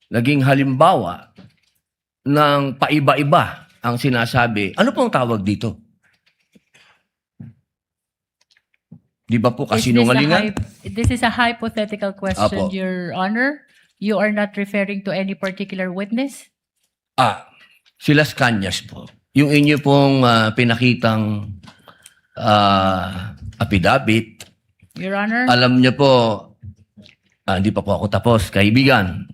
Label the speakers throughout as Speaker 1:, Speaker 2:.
Speaker 1: naging halimbawa ng paiba-iba ang sinasabi. Ano pong tawag dito? Di ba po kasinungalingan?
Speaker 2: This is a hypothetical question,
Speaker 1: Apo.
Speaker 2: Your Honor. You are not referring to any particular witness?
Speaker 1: Si Las Cañas po. Yung inyo pong pinakitang affidavit,
Speaker 2: Your Honor?
Speaker 1: alam niyo po, hindi pa po ako tapos, kaibigan.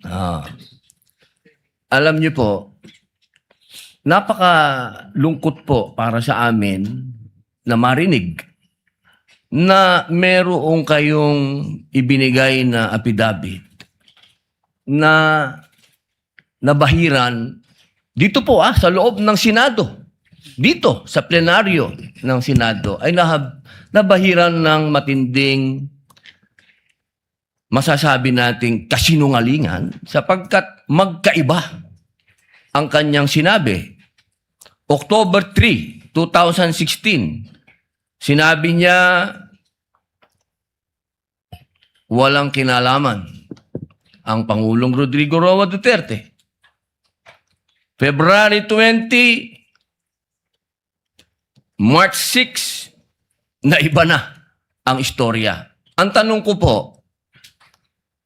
Speaker 1: Alam niyo po, napakalungkot po para sa amin na marinig na merong kayong ibinigay na affidavit na nabahiran dito po sa loob ng Senado. Dito sa plenaryo ng Senado ay nabahiran ng matinding masasabi nating kasinungalingan sapagkat magkaiba ang kanyang sinabi. October 3, 2016, sinabi niya walang kinalaman ang Pangulong Rodrigo Roa Duterte. February 20, March 6, na iba na ang istorya. Ang tanong ko po,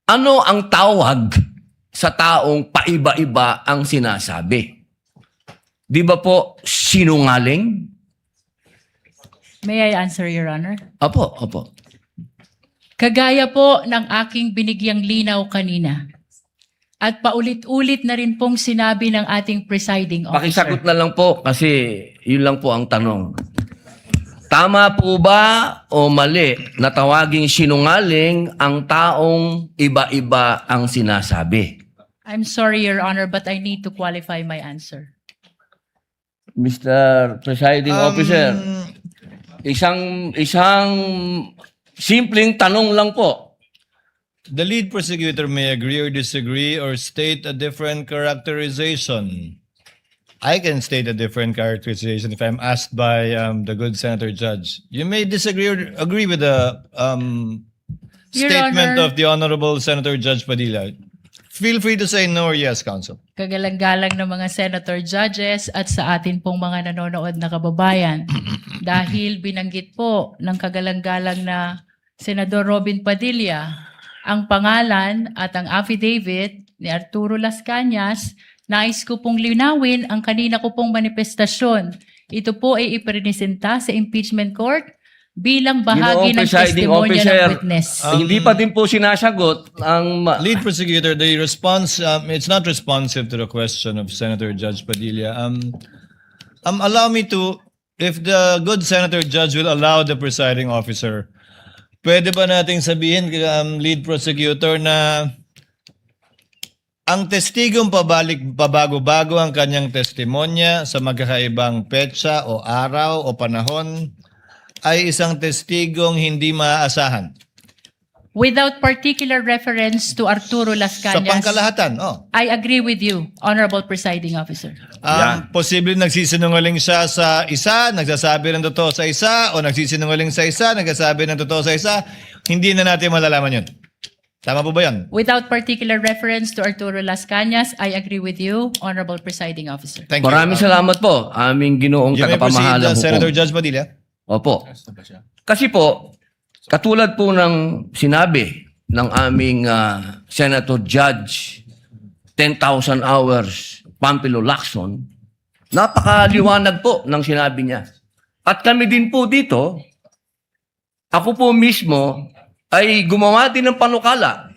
Speaker 1: ano ang tawag sa taong paiba-iba ang sinasabi? Di ba po sinungaling?
Speaker 2: May I answer, Your Honor?
Speaker 1: Opo, opo.
Speaker 2: Kagaya po ng aking binigyang linaw kanina. At paulit-ulit na rin pong sinabi ng ating presiding officer.
Speaker 1: Pakisagot na lang po kasi yun lang po ang tanong. Tama po ba o mali na tawaging sinungaling ang taong iba-iba ang sinasabi?
Speaker 2: I'm sorry, Your Honor, but I need to qualify my answer.
Speaker 1: Mr. Presiding Officer, isang simpleng tanong lang po.
Speaker 3: The lead prosecutor may agree or disagree or state a different characterization. I can state a different characterization if I'm asked by the good Senator Judge. You may disagree or agree with the
Speaker 2: Your
Speaker 3: statement
Speaker 2: Honor.
Speaker 3: of the Honorable Senator Judge Padilla. Feel free to say no or yes, Counsel.
Speaker 2: Kagalang-galang ng mga senator judges at sa atin pong mga nanonood na kababayan. Dahil binanggit po ng kagalang-galang na Senador Robin Padilla ang pangalan at ang affidavit ni Arturo Las Cañas, nais ko pong linawin ang kanina ko pong manifestasyon. Ito po ay ipresenta sa impeachment court bilang bahagi ng testimonya ng witness.
Speaker 1: Hindi pa din po sinasagot ang...
Speaker 3: Lead prosecutor, the response, it's not responsive to the question of Senator Judge Padilla. Allow me to, if the good Senator Judge will allow the presiding officer, pwede ba nating sabihin, lead prosecutor, na ang testigong pabago-bago ang kanyang testimonya sa magkakaibang petsa o araw o panahon ay isang testigong hindi maaasahan?
Speaker 2: Without particular reference to Arturo Las
Speaker 3: Sa
Speaker 2: Cañas,
Speaker 3: pangkalahatan,
Speaker 2: I agree with you, Honorable Presiding Officer.
Speaker 3: Posible nagsisinungaling siya sa isa, nagsasabi ng totoo sa isa, o nagsisinungaling sa isa, nagsasabi ng totoo sa isa, hindi na natin malalaman yun. Tama po ba yan?
Speaker 2: Without particular reference to Arturo Las Cañas, I agree with you, Honorable Presiding Officer.
Speaker 3: Thank you.
Speaker 1: Maraming salamat po, aming ginoong
Speaker 3: You may proceed,
Speaker 1: tagapamahalang
Speaker 3: Senator
Speaker 1: hukom.
Speaker 3: Judge Padilla.
Speaker 1: Opo. Kasi po, katulad po ng sinabi ng aming Senator Judge, 10,000 hours, Pampilo Lacson, napakaliwanag po ng sinabi niya. At kami din po dito, ako po mismo ay gumawa din ng panukala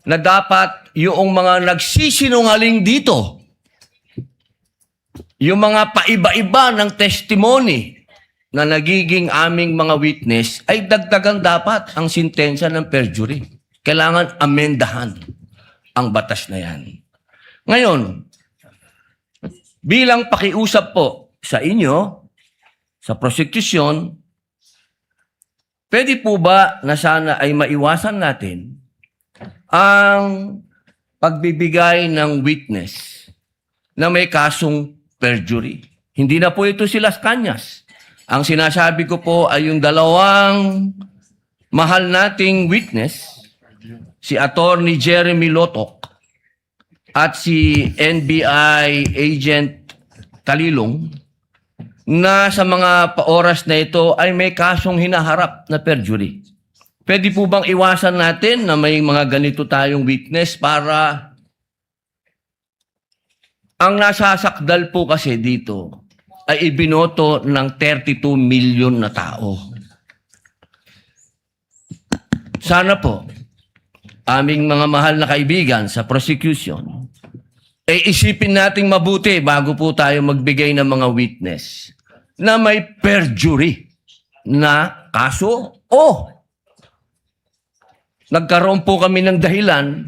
Speaker 1: na dapat yung mga nagsisinungaling dito, yung mga paiba-iba ng testimony na nagiging aming mga witness, ay dagdagan dapat ang sintensya ng perjury. Kailangan amendahan ang batas na yan. Ngayon, bilang pakiusap po sa inyo, sa prosecution, pwede po ba na sana ay maiwasan natin ang pagbibigay ng witness na may kasong perjury? Hindi na po ito si Las Cañas. Ang sinasabi ko po ay yung dalawang mahal nating witness, si Attorney Jeremy Lotok at si NBI Agent Talilong na sa mga oras na ito ay may kasong hinaharap na perjury. Pwede po bang iwasan natin na may mga ganito tayong witness para ang nasasakdal po kasi dito ay ibinoto ng 32 million na tao. Sana po, aming mga mahal na kaibigan sa prosecution, ay isipin nating mabuti bago po tayo magbigay ng mga witness na may perjury na kaso o nagkaroon po kami ng dahilan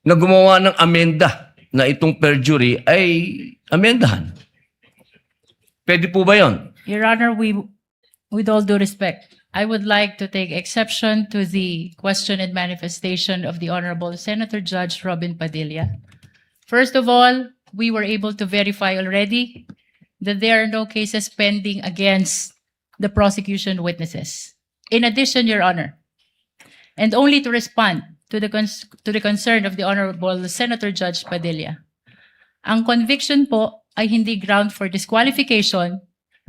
Speaker 1: na gumawa ng amenda na itong perjury ay amendahan. Pwede po ba yon?
Speaker 2: Your Honor, with all due respect, I would like to take exception to the question and manifestation of the Honorable Senator Judge Robin Padilla. First of all, we were able to verify already that there are no cases pending against the prosecution witnesses. In addition, Your Honor, and only to respond to the concern of the Honorable Senator Judge Padilla, ang conviction po ay hindi ground for disqualification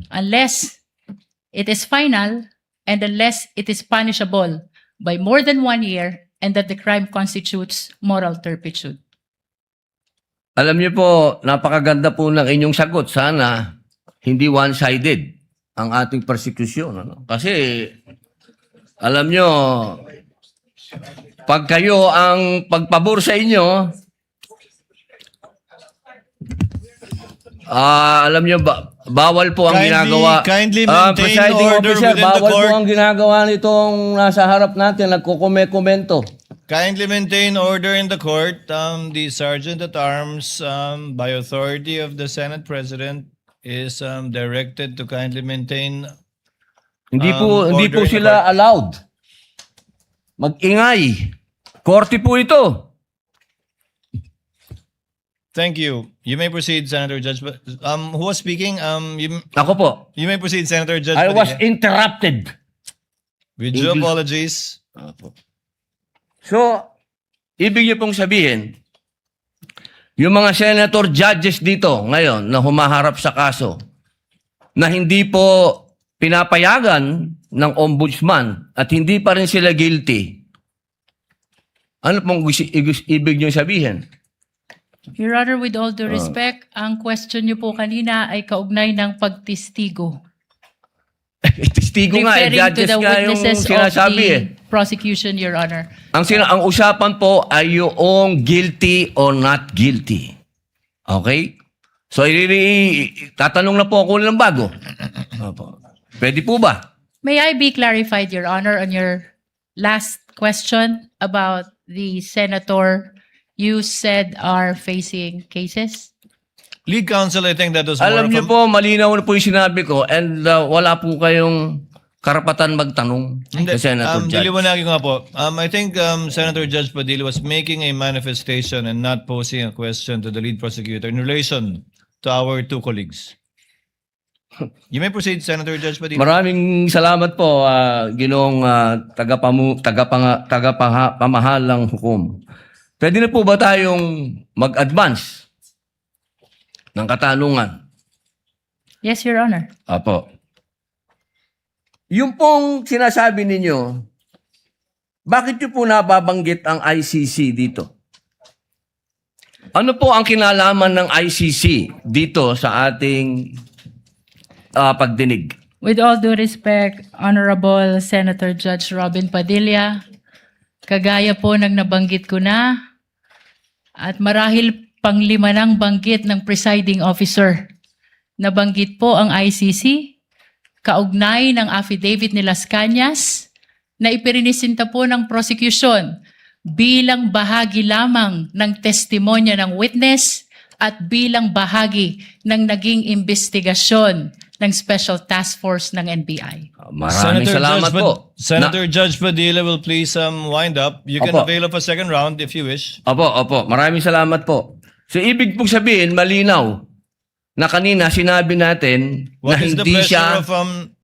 Speaker 2: unless it is final and unless it is punishable by more than 1 year and that the crime constitutes moral turpitude.
Speaker 1: Alam niyo po, napakaganda po ng inyong sagot. Sana hindi one-sided ang ating persecution. Ano? Kasi, alam niyo, pag kayo ang pagpabor sa inyo, alam niyo, bawal po ang ginagawa.
Speaker 3: Kindly maintain
Speaker 1: Presiding
Speaker 3: order
Speaker 1: officer,
Speaker 3: within the
Speaker 1: bawal
Speaker 3: court.
Speaker 1: po ang ginagawa nitong nasa harap natin, nagkukomento.
Speaker 3: Kindly maintain order in the court. The Sergeant at Arms, by authority of the Senate President, is directed to kindly maintain.
Speaker 1: Hindi po
Speaker 3: Order in the
Speaker 1: sila allowed mag-ingay. Korte po ito.
Speaker 3: Thank you. You may proceed, Senator Judge. Who was speaking?
Speaker 1: Ako po.
Speaker 3: You may proceed, Senator Judge.
Speaker 1: I was
Speaker 3: Padilla.
Speaker 1: interrupted.
Speaker 3: With due
Speaker 1: English.
Speaker 3: apologies.
Speaker 1: So, ibig niyo pong sabihin, yung mga senator judges dito ngayon na humaharap sa kaso, na hindi po pinapayagan ng ombudsman at hindi pa rin sila guilty, ano pong ibig niyo sabihin?
Speaker 2: Your Honor, with all due respect, ang question niyo po kanina ay kaugnay ng pagtistigo.
Speaker 1: Testigo nga,
Speaker 2: Referring to
Speaker 1: judges
Speaker 2: the
Speaker 1: nga yung
Speaker 2: witnesses of
Speaker 1: sinasabi
Speaker 2: the prosecution, Your Honor.
Speaker 1: Ang usapan po ay yung guilty or not guilty. Okay? So, tatanong na po ako ng bago. Opo. Pwede po ba?
Speaker 2: May I be clarified, Your Honor, on your last question about the senator you said are facing cases?
Speaker 3: Lead counsel, I think that was more
Speaker 1: Alam
Speaker 3: of
Speaker 1: niyo
Speaker 3: a-
Speaker 1: po, malinaw na po yung sinabi ko and wala po kayong karapatan magtanong
Speaker 3: Hindi,
Speaker 1: sa Senator Judge.
Speaker 3: diliwanagin ko nga po. I think Senator Judge Padilla was making a manifestation and not posing a question to the lead prosecutor in relation to our two colleagues. You may proceed, Senator Judge Padilla.
Speaker 1: Maraming salamat po, Ginoong tagapamahalang hukom. Pwede na po ba tayong mag-advance ng katanungan?
Speaker 2: Yes, Your Honor.
Speaker 1: Apo. Yung pong sinasabi ninyo, bakit nyo po nababanggit ang ICC dito? Ano po ang kinalaman ng ICC dito sa ating pagdinig?
Speaker 2: With all due respect, Honorable Senator Judge Robin Padilla, kagaya po ng nabanggit ko na, at marahil panglima ng banggit ng presiding officer, nabanggit po ang ICC, kaugnay ng affidavit ni Las Cañas, na ipirinisinta po ng prosecution bilang bahagi lamang ng testimonya ng witness at bilang bahagi ng naging investigasyon ng Special Task Force ng NBI.
Speaker 1: Maraming salamat po.
Speaker 3: Senator Judge Padilla will please wind up. You can
Speaker 1: Opo.
Speaker 3: avail of a second round if you wish.
Speaker 1: Opo. Maraming salamat po. So, ibig pong sabihin, malinaw, na kanina sinabi natin
Speaker 3: What
Speaker 1: na
Speaker 3: is the
Speaker 1: hindi
Speaker 3: pleasure
Speaker 1: siya...
Speaker 3: of